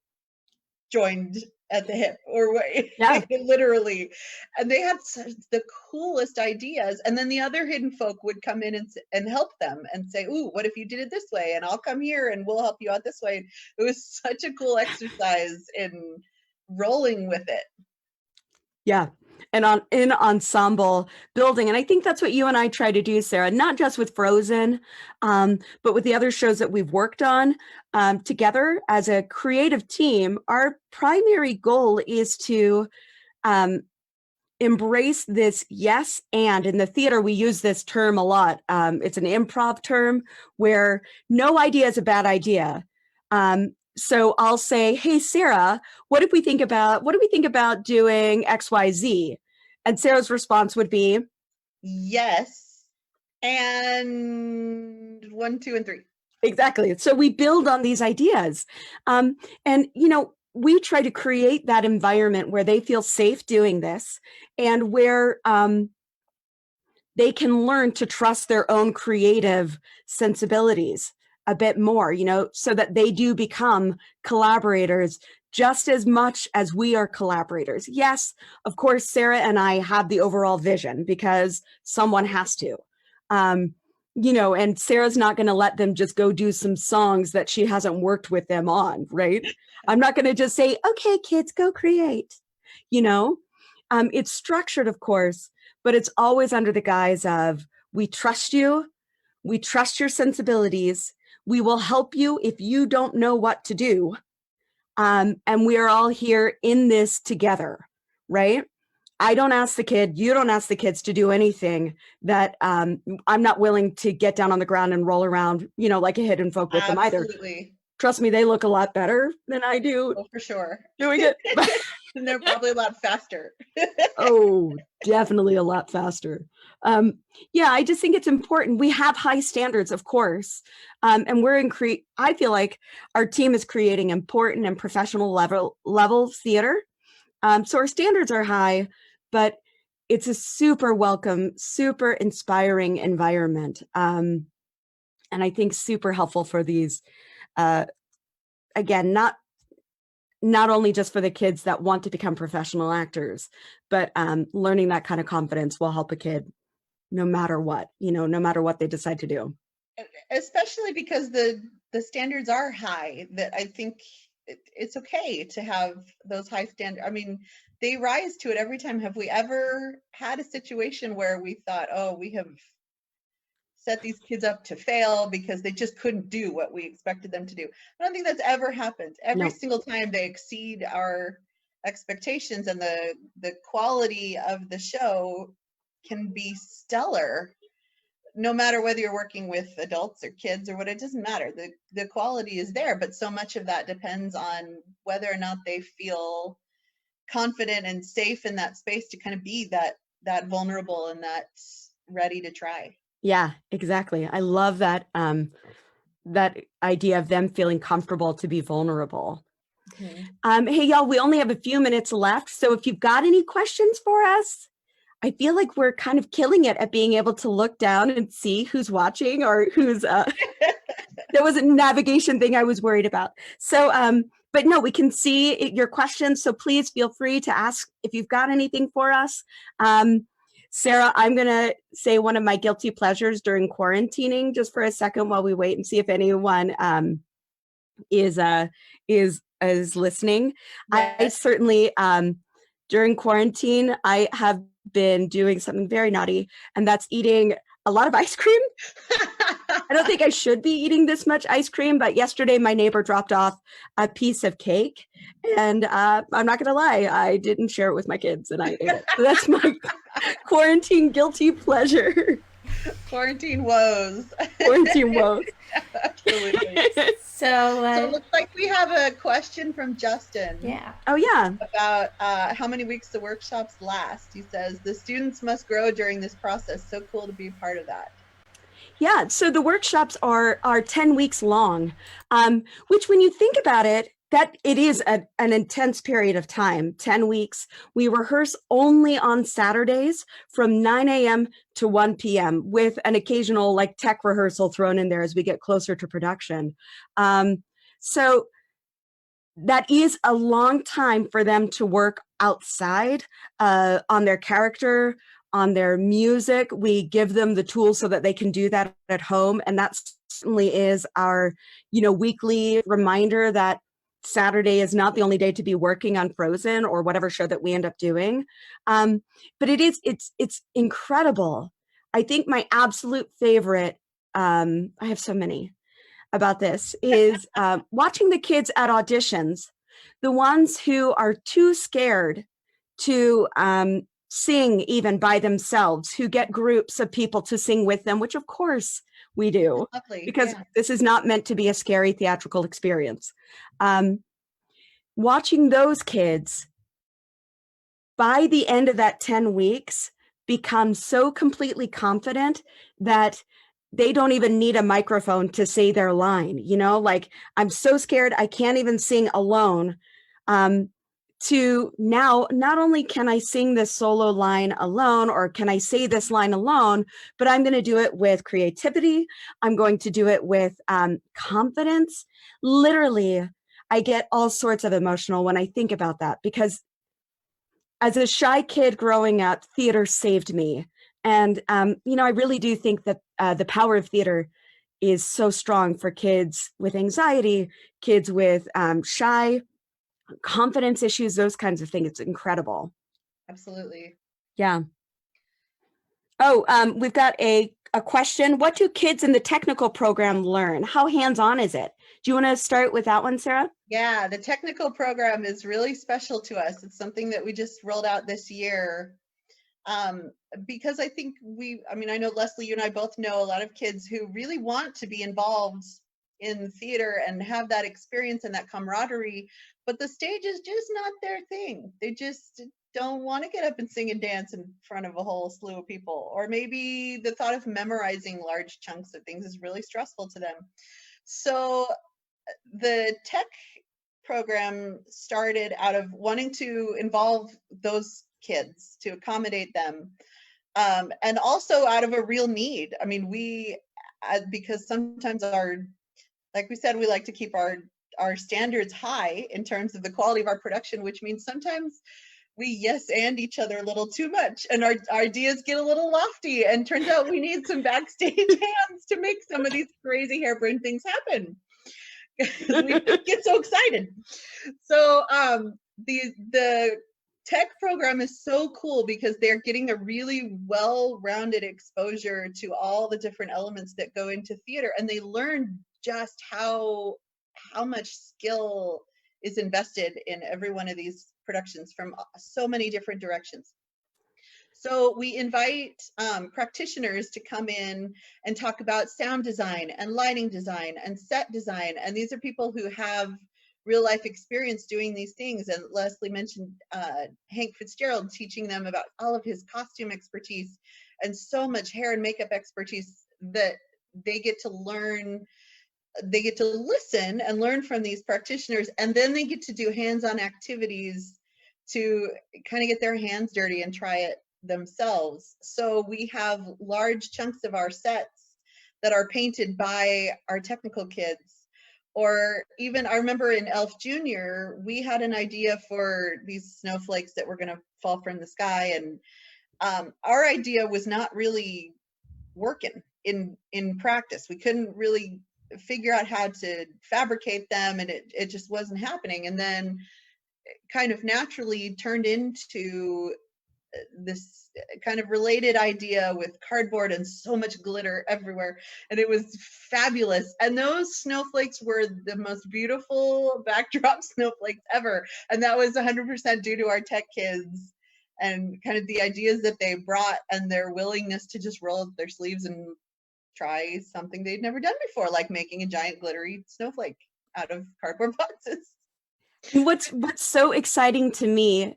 joined at the hip, or what? Yeah. Literally. And they had the coolest ideas. And then the other hidden folk would come in and help them and say, ooh, what if you did it this way? And I'll come here and we'll help you out this way. It was such a cool exercise in rolling with it. Yeah. And in ensemble building. And I think that's what you and I try to do, Sarah, not just with Frozen, but with the other shows that we've worked on together as a creative team. Our primary goal is to embrace this yes and. In the theater, we use this term a lot. It's an improv term where no idea is a bad idea. So I'll say, hey, Sarah, what do we think about doing XYZ? And Sarah's response would be, yes. And 1, 2, and 3. Exactly. So we build on these ideas. And, we try to create that environment where they feel safe doing this, and where they can learn to trust their own creative sensibilities a bit more, so that they do become collaborators just as much as we are collaborators. Yes, of course, Sarah and I have the overall vision because someone has to, and Sarah's not going to let them just go do some songs that she hasn't worked with them on, right? I'm not going to just say, okay, kids, go create, it's structured, of course, but it's always under the guise of, we trust you, we trust your sensibilities, we will help you if you don't know what to do. And we are all here in this together, right? I don't ask the kid, you don't ask the kids to do anything that I'm not willing to get down on the ground and roll around, like a hidden folk with them either. Absolutely. Trust me, they look a lot better than I do. Oh, for sure. Doing it. And they're probably a lot faster. Oh, definitely a lot faster. I just think it's important. We have high standards, of course. And we're I feel like our team is creating important and professional level theater. So our standards are high, but it's a super welcome, super inspiring environment. And I think super helpful for these, again, not only just for the kids that want to become professional actors, but learning that kind of confidence will help a kid no matter what, no matter what they decide to do. Especially because the standards are high, that I think it's okay to have those high standards. I mean, they rise to it every time. Have we ever had a situation where we thought, oh, we have set these kids up to fail because they just couldn't do what we expected them to do. I don't think that's ever happened. Every single time they exceed our expectations, and the quality of the show can be stellar, no matter whether you're working with adults or kids or what. It doesn't matter. The quality is there, but so much of that depends on whether or not they feel confident and safe in that space to kind of be that vulnerable and that ready to try. Yeah, exactly. I love that that idea of them feeling comfortable to be vulnerable. Hey, y'all, we only have a few minutes left. So if you've got any questions for us, I feel like we're kind of killing it at being able to look down and see who's watching or who's, there was a navigation thing I was worried about. So, but no, we can see your questions. So please feel free to ask if you've got anything for us. Sarah, I'm going to say one of my guilty pleasures during quarantining just for a second while we wait and see if anyone is listening. Yes. I certainly, during quarantine, I have been doing something very naughty, and that's eating a lot of ice cream. I don't think I should be eating this much ice cream, but yesterday my neighbor dropped off a piece of cake, and I'm not going to lie, I didn't share it with my kids, and I ate it. So that's my quarantine guilty pleasure. Quarantine woes. Quarantine woes. Absolutely. So it looks like we have a question from Justin. Yeah. Oh, yeah. About how many weeks the workshops last. He says, the students must grow during this process. So cool to be a part of that. Yeah, so the workshops are 10 weeks long, which when you think about it, that it is an intense period of time, 10 weeks. We rehearse only on Saturdays from 9 a.m. to 1 p.m. with an occasional like tech rehearsal thrown in there as we get closer to production. So that is a long time for them to work outside on their character, on their music. We give them the tools so that they can do that at home. And that certainly is our, weekly reminder that Saturday is not the only day to be working on Frozen or whatever show that we end up doing. But it's incredible. I think my absolute favorite, I have so many about this, is watching the kids at auditions, the ones who are too scared to sing even by themselves, who get groups of people to sing with them, which of course we do, because this is not meant to be a scary theatrical experience. Watching those kids by the end of that 10 weeks become so completely confident that they don't even need a microphone to say their line, like, I'm so scared I can't even sing alone. To now, not only can I sing this solo line alone, or can I say this line alone, but I'm going to do it with creativity. I'm going to do it with confidence. Literally, I get all sorts of emotional when I think about that, because as a shy kid growing up, theater saved me. And, I really do think that the power of theater is so strong for kids with anxiety, kids with shy confidence issues, those kinds of things. It's incredible. Absolutely. Yeah. Oh, we've got a question. What do kids in the technical program learn? How hands-on is it? Do you want to start with that one, Sarah? Yeah, the technical program is really special to us. It's something that we just rolled out this year. Because I think I know Leslie, you and I both know a lot of kids who really want to be involved in theater and have that experience and that camaraderie, but the stage is just not their thing. They just don't want to get up and sing and dance in front of a whole slew of people, or maybe the thought of memorizing large chunks of things is really stressful to them. So the tech program started out of wanting to involve those kids, to accommodate them, and also out of a real need. I mean, because sometimes like we said, we like to keep our standards high in terms of the quality of our production, which means sometimes we yes and each other a little too much, and our ideas get a little lofty, and turns out we need some backstage hands to make some of these crazy harebrained things happen. We get so excited. So the tech program is so cool because they're getting a really well-rounded exposure to all the different elements that go into theater, and they learn just how much skill is invested in every one of these productions from so many different directions. So we invite practitioners to come in and talk about sound design and lighting design and set design. And these are people who have real life experience doing these things. And Leslie mentioned Hank Fitzgerald teaching them about all of his costume expertise and so much hair and makeup expertise that they get to learn. They get to listen and learn from these practitioners, and then they get to do hands-on activities to kind of get their hands dirty and try it themselves. So we have large chunks of our sets that are painted by our technical kids. Or even, I remember in Elf Junior, we had an idea for these snowflakes that were going to fall from the sky, and our idea was not really working in practice. We couldn't really figure out how to fabricate them, and it just wasn't happening. And then kind of naturally turned into this kind of related idea with cardboard and so much glitter everywhere, and it was fabulous. And those snowflakes were the most beautiful backdrop snowflakes ever, and that was 100% due to our tech kids and kind of the ideas that they brought and their willingness to just roll up their sleeves and try something they'd never done before, like making a giant glittery snowflake out of cardboard boxes. What's so exciting to me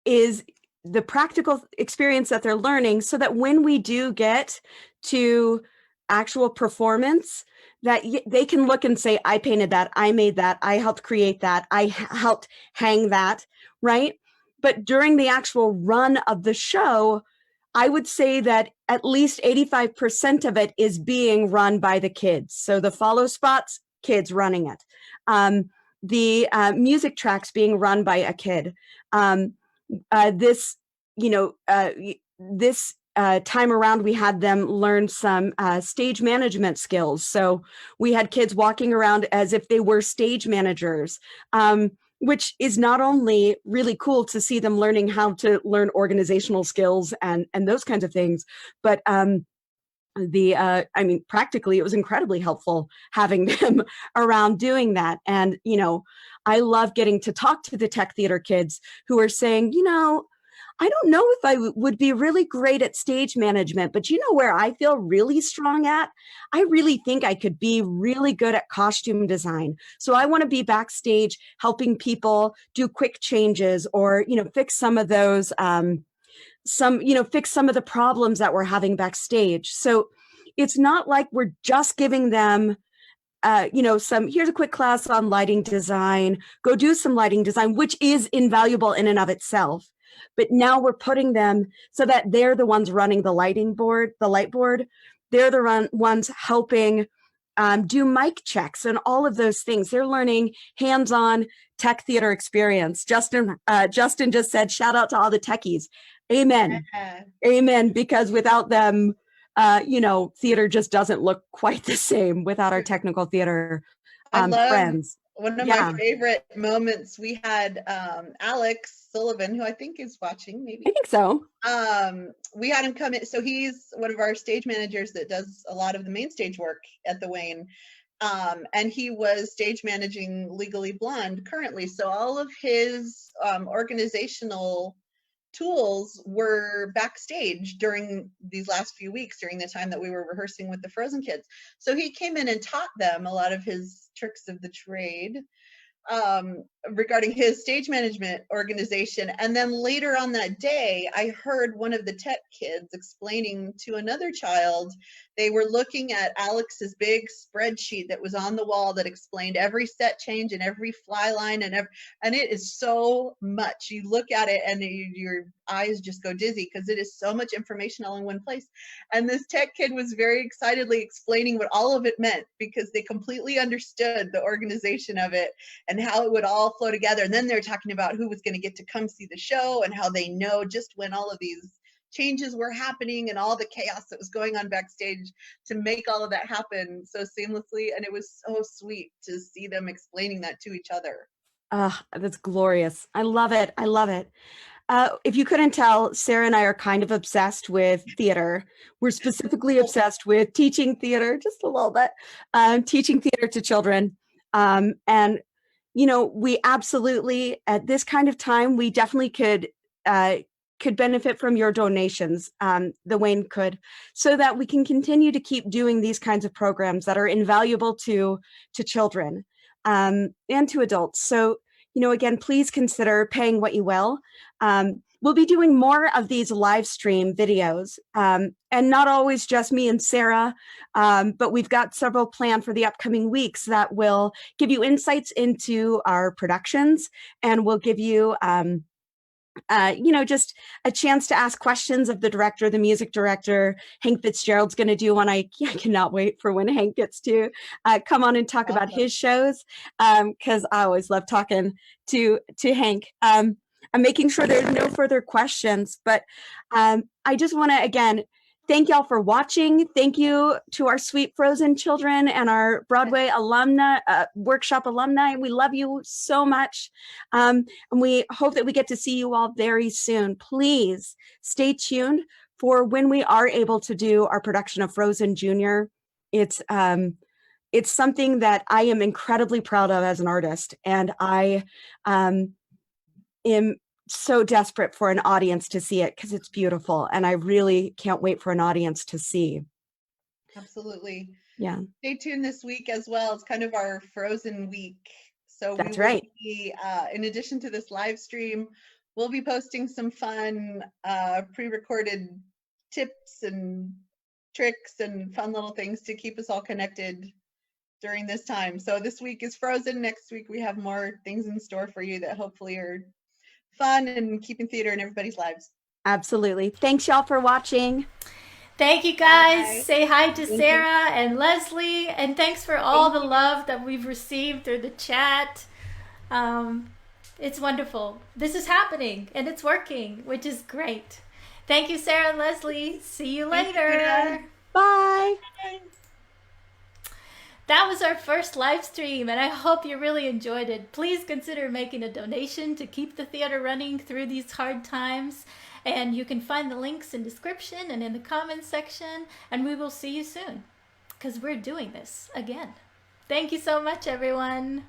is the practical experience that they're learning, so that when we do get to actual performance, that they can look and say, I painted that, I made that, I helped create that, I helped hang that, right? But during the actual run of the show, I would say that at least 85% of it is being run by the kids. So the follow spots, kids running it. The music tracks being run by a kid. This time around, we had them learn some stage management skills. So we had kids walking around as if they were stage managers, which is not only really cool to see them learning how to learn organizational skills and those kinds of things, but practically it was incredibly helpful having them around doing that. And, I love getting to talk to the tech theater kids who are saying, I don't know if I would be really great at stage management, but where I feel really strong at? I really think I could be really good at costume design. So I want to be backstage helping people do quick changes or, fix some of those, fix some of the problems that we're having backstage. So it's not like we're just giving them here's a quick class on lighting design, go do some lighting design, which is invaluable in and of itself. But now we're putting them so that they're the ones running the light board. They're the ones helping do mic checks and all of those things. They're learning hands-on tech theater experience. Justin just said, shout out to all the techies. Amen. Amen. Because without them, theater just doesn't look quite the same without our technical theater friends. One of my favorite moments, we had Alex Sullivan, who I think is watching, maybe. I think so. We had him come in. So he's one of our stage managers that does a lot of the main stage work at the Wayne. And he was stage managing Legally Blonde currently. So all of his organizational tools were backstage during these last few weeks, during the time that we were rehearsing with the Frozen kids. So he came in and taught them a lot of his tricks of the trade regarding his stage management organization. And then later on that day, I heard one of the tech kids explaining to another child, they were looking at Alex's big spreadsheet that was on the wall that explained every set change and every fly line and it is so much. You look at it and your eyes just go dizzy because it is so much information all in one place. And this tech kid was very excitedly explaining what all of it meant, because they completely understood the organization of it and how it would all flow together. And then they're talking about who was going to get to come see the show and how they know just when all of these changes were happening and all the chaos that was going on backstage to make all of that happen so seamlessly. And it was so sweet to see them explaining that to each other. That's glorious. I love it. I love it. If you couldn't tell, Sarah and I are kind of obsessed with theater. We're specifically obsessed with teaching theater, just a little bit, teaching theater to children. And, you know, we absolutely, at this kind of time, we definitely could benefit from your donations. The Wayne could, so that we can continue to keep doing these kinds of programs that are invaluable to children and to adults. So, you know, again, please consider paying what you will. We'll be doing more of these live stream videos, and not always just me and Sarah, but we've got several planned for the upcoming weeks that will give you insights into our productions, and will give you you know, just a chance to ask questions of the director, the music director. Hank Fitzgerald's going to do one. I cannot wait for when Hank gets to come on and talk about his shows, because I always love talking to Hank. I'm making sure there's no further questions, but I just want to, again, thank y'all for watching. Thank you to our sweet Frozen children and our Broadway alumni, workshop alumni. We love you so much. And we hope that we get to see you all very soon. Please stay tuned for when we are able to do our production of Frozen Junior. It's something that I am incredibly proud of as an artist. And I am so desperate for an audience to see it because it's beautiful, and I really can't wait for an audience to see. Absolutely. Yeah. Stay tuned this week as well. It's kind of our Frozen week. So That's we will right. be, in addition to this live stream, we'll be posting some fun pre-recorded tips and tricks and fun little things to keep us all connected during this time. So this week is Frozen. Next week we have more things in store for you that hopefully are fun and keeping theater in everybody's lives. Absolutely. Thanks y'all for watching. Thank you guys. Bye. Say hi to Thank Sarah and Leslie, and thanks for all the love that we've received through the chat. It's wonderful. This is happening and it's working, which is great. Thank you, Sarah and Leslie. See you later. Bye. That was our first live stream, and I hope you really enjoyed it. Please consider making a donation to keep the theater running through these hard times. And you can find the links in description and in the comments section. And we will see you soon, because we're doing this again. Thank you so much, everyone.